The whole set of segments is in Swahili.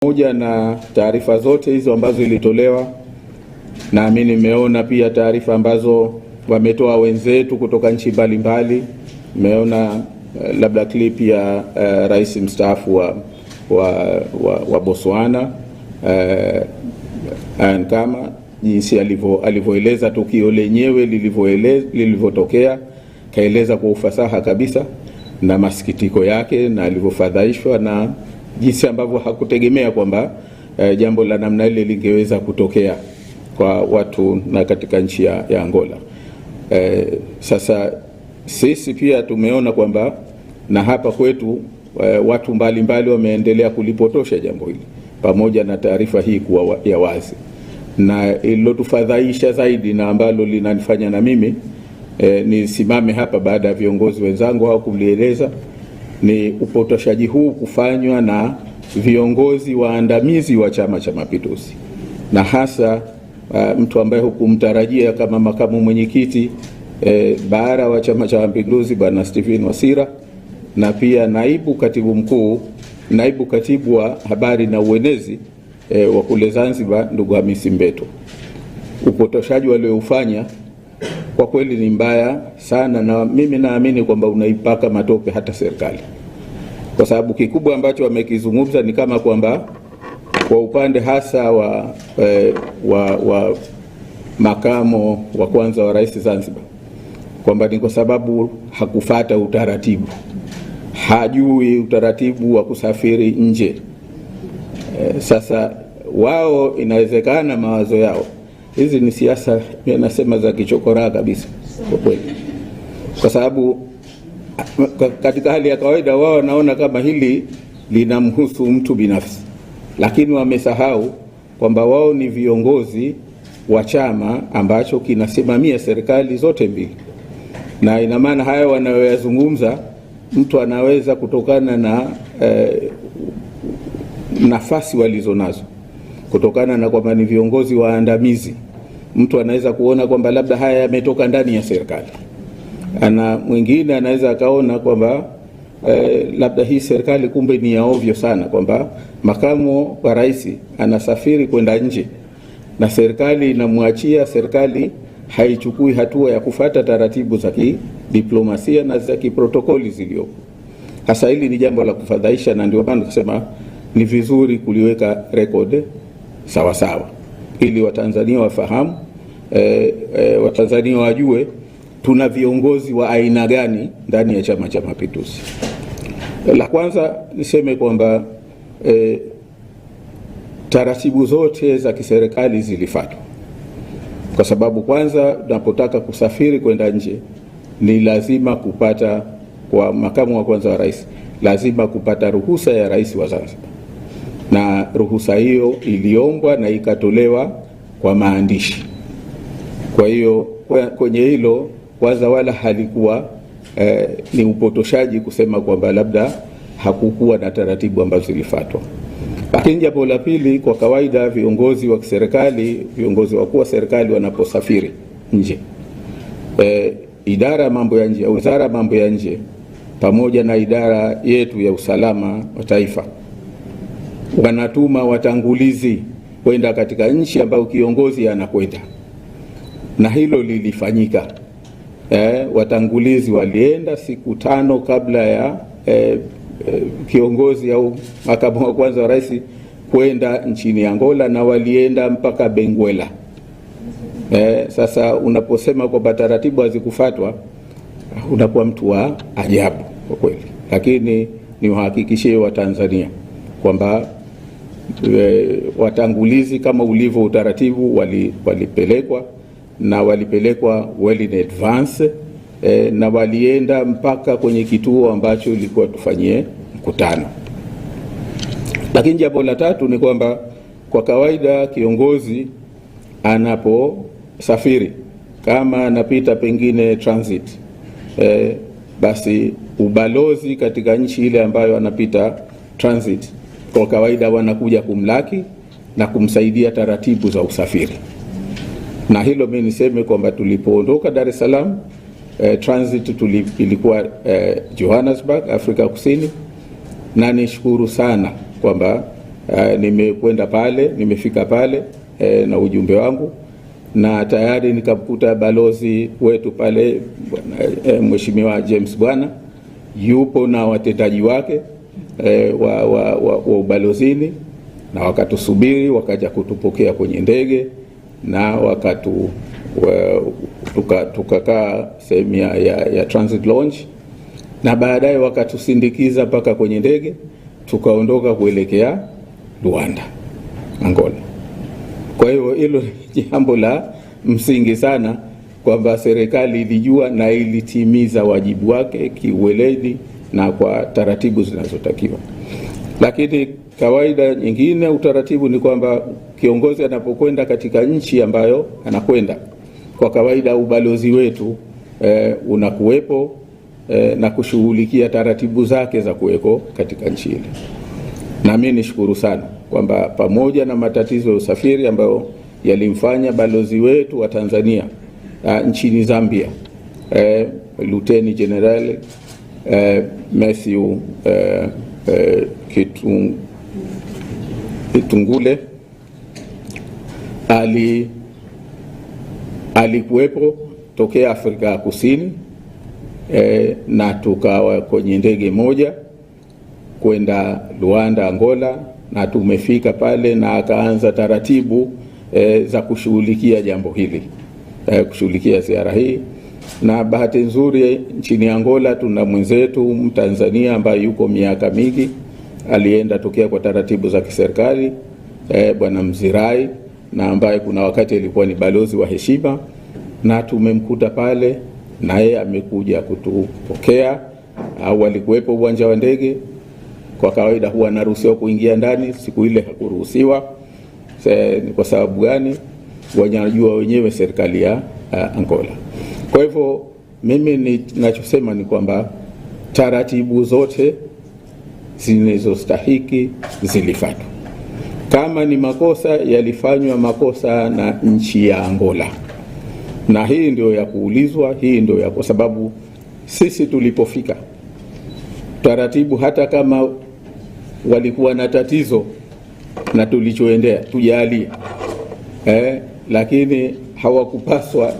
Pamoja na taarifa zote hizo ambazo ilitolewa, na mimi nimeona pia taarifa ambazo wametoa wenzetu kutoka nchi mbalimbali. Nimeona labda clip ya rais mstaafu wa Botswana kama jinsi alivyoeleza tukio lenyewe lilivyotokea, kaeleza kwa ufasaha kabisa na masikitiko yake na alivyofadhaishwa na jinsi ambavyo hakutegemea kwamba jambo la namna ile lingeweza kutokea kwa watu na katika nchi ya Angola. Sasa sisi pia tumeona kwamba na hapa kwetu watu mbalimbali wameendelea kulipotosha jambo hili, pamoja na taarifa hii kuwa ya wazi, na ililotufadhaisha zaidi na ambalo linanifanya na mimi nisimame hapa baada ya viongozi wenzangu hao kulieleza, ni upotoshaji huu kufanywa na viongozi waandamizi wa Chama cha Mapinduzi, na hasa mtu ambaye hukumtarajia kama makamu mwenyekiti bara wa Chama cha Mapinduzi Bwana Stephen Wasira, na pia naibu katibu wa habari na uenezi wa kule Zanzibar ndugu Hamisi Mbeto. Upotoshaji walioufanya kwa kweli ni mbaya sana, na mimi naamini kwamba unaipaka matope hata serikali, kwa sababu kikubwa ambacho wamekizungumza ni kama kwamba kwa upande hasa wa makamo wa kwanza wa rais Zanzibar, kwamba ni kwa sababu hakufata utaratibu, hajui utaratibu wa kusafiri nje. Sasa wao inawezekana mawazo yao hizi ni siasa, nasema za kichokora kabisa kwa kweli, kwa sababu katika hali ya kawaida wao wanaona kama hili linamhusu mtu binafsi, lakini wamesahau kwamba wao ni viongozi wa chama ambacho kinasimamia serikali zote mbili, na ina maana haya wanayoyazungumza mtu anaweza kutokana na nafasi walizonazo, kutokana na kwamba ni viongozi waandamizi, mtu anaweza kuona kwamba labda haya yametoka ndani ya serikali. Ana mwingine anaweza akaona kwamba labda hii serikali kumbe ni ya ovyo sana, kwamba makamu wa rais anasafiri kwenda nje na serikali inamwachia, serikali haichukui hatua ya kufata taratibu za kidiplomasia na za kiprotokoli ziliopo. Hasa hili ni jambo la kufadhaisha, na ndio maana kusema ni vizuri kuliweka record sawa sawa, ili Watanzania wafahamu, Watanzania wajue tuna viongozi wa aina gani ndani ya Chama cha Mapinduzi. La kwanza niseme kwamba taratibu zote za kiserikali zilifuatwa, kwa sababu kwanza unapotaka kusafiri kwenda nje ni lazima kupata, kwa makamu wa kwanza wa rais, lazima kupata ruhusa ya rais wa Zanzibar, na ruhusa hiyo iliombwa na ikatolewa kwa maandishi. Kwa hiyo kwenye hilo kwanza wala halikuwa ni upotoshaji kusema kwamba labda hakukuwa na taratibu ambazo zilifuatwa. Lakini jambo la pili, kwa kawaida viongozi wa serikali, viongozi wakuu wa serikali wanaposafiri nje, idara ya mambo ya nje au wizara ya mambo ya nje pamoja na idara yetu ya usalama wa taifa wanatuma watangulizi kwenda katika nchi ambayo kiongozi anakwenda, na hilo lilifanyika. Watangulizi walienda siku 5 kabla ya kiongozi au makamu wa kwanza wa rais kwenda nchini Angola, na walienda mpaka Benguela. Sasa unaposema kwamba taratibu hazikufuatwa, unakuwa mtu wa ajabu kwa kweli. Lakini niwahakikishie Watanzania kwamba watangulizi kama ulivyo utaratibu walipelekwa, na walipelekwa well in advance, na walienda mpaka kwenye kituo ambacho ilikuwa tufanyie mkutano. Lakini jambo la tatu ni kwamba kwa kawaida kiongozi anaposafiri, kama anapita pengine transit, basi ubalozi katika nchi ile ambayo anapita transit kwa kawaida wanakuja kumlaki na kumsaidia taratibu za usafiri. Na hilo mimi niseme kwamba tulipoondoka Dar es Salaam, transit ilikuwa Johannesburg, Afrika Kusini, na nishukuru sana kwamba Nimekwenda pale, nimefika pale na ujumbe wangu, na tayari nikamkuta balozi wetu pale Mheshimiwa James Bwana yupo na watendaji wake wa ubalozini, na wakatusubiri, wakaja kutupokea kwenye ndege na tukakaa sehemu ya transit lounge, na baadaye wakatusindikiza mpaka kwenye ndege, tukaondoka kuelekea Luanda, Angola. Kwa hiyo hilo ni jambo la msingi sana, kwamba serikali ilijua na ilitimiza wajibu wake kiuweledi na kwa taratibu zinazotakiwa. Lakini kawaida nyingine, utaratibu ni kwamba kiongozi anapokwenda katika nchi ambayo anakwenda, kwa kawaida ubalozi wetu unakuwepo na kushughulikia taratibu zake za kuweko katika nchi ile. Na mimi nishukuru sana kwamba pamoja na matatizo ya usafiri ambayo yalimfanya balozi wetu wa Tanzania nchini Zambia, Luteni General Matthew Kitungule alikuwepo tokea Afrika Kusini, na tukawa kwenye ndege moja kwenda Luanda, Angola, na tumefika pale na akaanza taratibu za kushughulikia jambo hili, kushughulikia ziara hii. Na bahati nzuri nchini Angola tuna mwenzetu Mtanzania ambaye yuko miaka mingi, alienda tokea kwa taratibu za kiserikali, Bwana Mzirai, na ambaye kuna wakati alikuwa ni balozi wa heshima, na tumemkuta pale na yeye amekuja kutupokea, au alikuwepo uwanja wa ndege. Kwa kawaida huwa anaruhusiwa kuingia ndani, siku ile hakuruhusiwa. Ni kwa sababu gani? Wanajua wenyewe serikali ya Angola. Kwa hivyo mimi ninachosema ni kwamba taratibu zote zinazostahiki zilifuatwa. Kama ni makosa, yalifanywa makosa na nchi ya Angola, na hii ndio ya kuulizwa, hii ndio ya, kwa sababu sisi tulipofika taratibu, hata kama walikuwa na tatizo na tulichoendea tujalie, lakini hawakupaswa,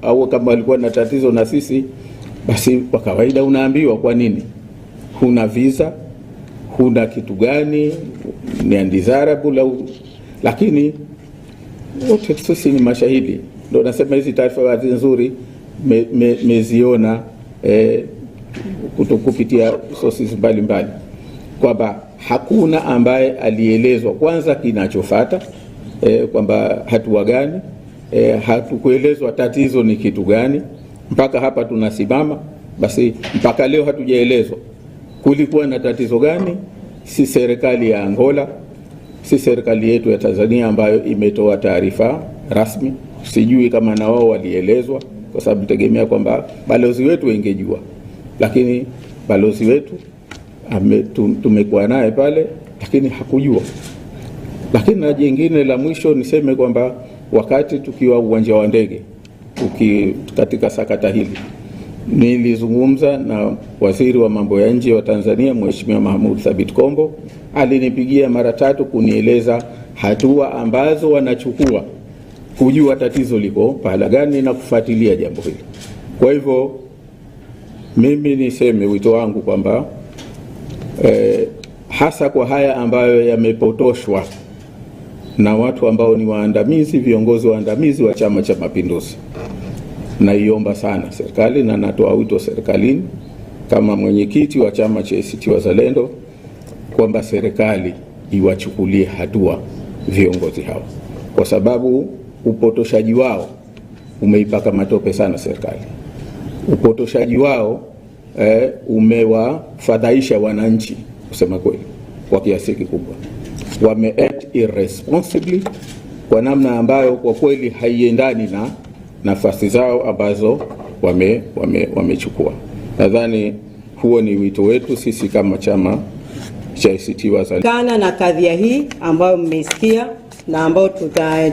au kama walikuwa na tatizo na sisi, basi kwa kawaida unaambiwa kwa nini huna visa, huna kitu gani, ni undesirable. Lakini wote sisi ni mashahidi. Ndio nasema hizi taarifa nzuri meziona kupitia sources mbalimbali, kwamba hakuna ambaye alielezwa kwanza kinachofuata, kwamba hatua gani, hatukuelezwa tatizo ni kitu gani. Mpaka hapa tunasimama, basi mpaka leo hatujaelezwa kulikuwa na tatizo gani. Si serikali ya Angola, si serikali yetu ya Tanzania ambayo imetoa taarifa rasmi. Sijui kama na wao walielezwa, kwa sababu tegemea kwamba balozi wetu ingejua, lakini balozi wetu tumekuwa naye pale, lakini hakujua. Lakini na jingine la mwisho niseme kwamba wakati tukiwa uwanja wa ndege katika sakata hili, nilizungumza na waziri wa mambo ya nje wa Tanzania Mheshimiwa Mahmoud Thabit Kombo. Alinipigia mara 3 kunieleza hatua ambazo wanachukua kujua tatizo liko pahala gani na kufuatilia jambo hili. Kwa hivyo mimi niseme wito wangu kwamba hasa kwa haya ambayo yamepotoshwa na watu ambao ni waandamizi, viongozi waandamizi wa Chama cha Mapinduzi, naiomba sana serikali, na natoa wito serikalini kama mwenyekiti wa chama cha ACT Wazalendo, kwamba serikali iwachukulie hatua viongozi hao, kwa sababu upotoshaji wao umeipaka matope sana serikali. Upotoshaji wao umewafadhaisha wananchi, kusema kweli, kwa kiasi kikubwa. Wameact irresponsibly kwa namna ambayo kwa kweli haiendani na nafasi zao ambazo wamechukua. Nadhani huo ni wito wetu sisi kama chama cha ACT Wazalendo. Kana na kadhia hii ambayo mmesikia na ambayo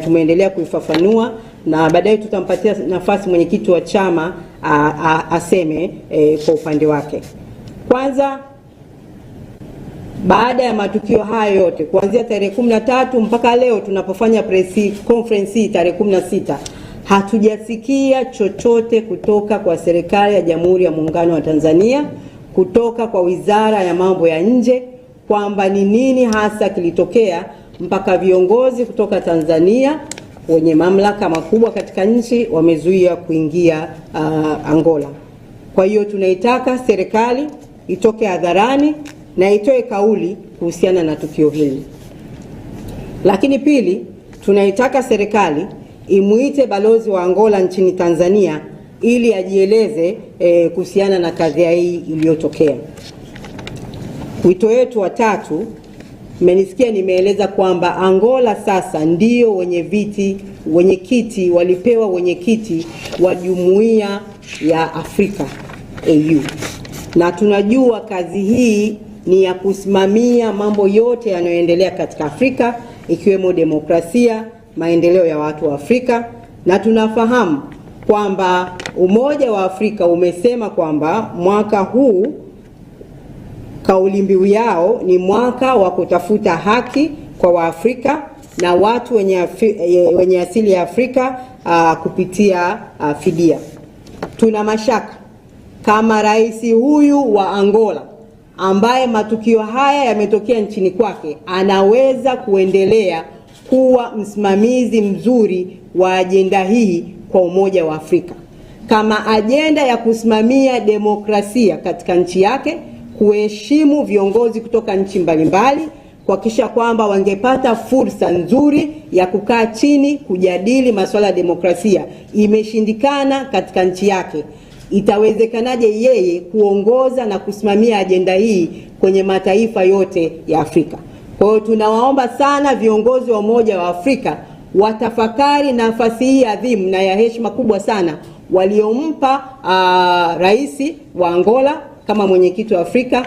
tumeendelea kuifafanua, na baadaye tutampatia nafasi mwenyekiti wa chama aseme kwa upande wake. Kwanza, baada ya matukio hayo yote kuanzia tarehe 13 mpaka leo tunapofanya press conference hii tarehe 16, hatujasikia chochote kutoka kwa serikali ya Jamhuri ya Muungano wa Tanzania, kutoka kwa Wizara ya Mambo ya Nje kwamba ni nini hasa kilitokea mpaka viongozi kutoka Tanzania wenye mamlaka makubwa katika nchi wamezuia kuingia Angola. Kwa hiyo tunaitaka serikali itoke hadharani na itoe kauli kuhusiana na tukio hili. Lakini pili, tunaitaka serikali imuite balozi wa Angola nchini Tanzania ili ajieleze kuhusiana na kadhia hii iliyotokea. Wito wetu wa tatu, mmenisikia nimeeleza kwamba Angola sasa ndio wenyekiti walipewa wenyekiti wa Jumuiya ya Afrika AU, na tunajua kazi hii ni ya kusimamia mambo yote yanayoendelea katika Afrika ikiwemo demokrasia, maendeleo ya watu wa Afrika, na tunafahamu kwamba Umoja wa Afrika umesema kwamba mwaka huu kauli mbiu yao ni mwaka wa kutafuta haki kwa Waafrika na watu wenye asili ya Afrika kupitia fidia. Tuna mashaka kama rais huyu wa Angola ambaye matukio haya yametokea nchini kwake anaweza kuendelea kuwa msimamizi mzuri wa ajenda hii kwa Umoja wa Afrika, kama ajenda ya kusimamia demokrasia katika nchi yake, kuheshimu viongozi kutoka nchi mbalimbali, kuhakikisha kwamba wangepata fursa nzuri ya kukaa chini kujadili masuala ya demokrasia, imeshindikana katika nchi yake. Itawezekanaje yeye kuongoza na kusimamia ajenda hii kwenye mataifa yote ya Afrika? Kwa hiyo tunawaomba sana viongozi wa Umoja wa Afrika watafakari nafasi hii adhimu na ya heshima kubwa sana waliompa rais wa Angola kama mwenyekiti wa Afrika,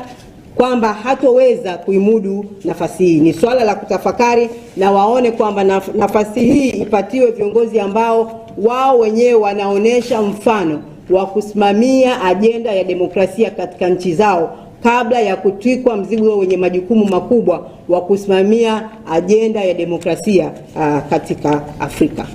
kwamba hatoweza kuimudu nafasi hii. Ni swala la kutafakari, na waone kwamba nafasi hii ipatiwe viongozi ambao wao wenyewe wanaonesha mfano wa kusimamia ajenda ya demokrasia katika nchi zao, kabla ya kutwikwa mzigo wenye majukumu makubwa wa kusimamia ajenda ya demokrasia katika Afrika.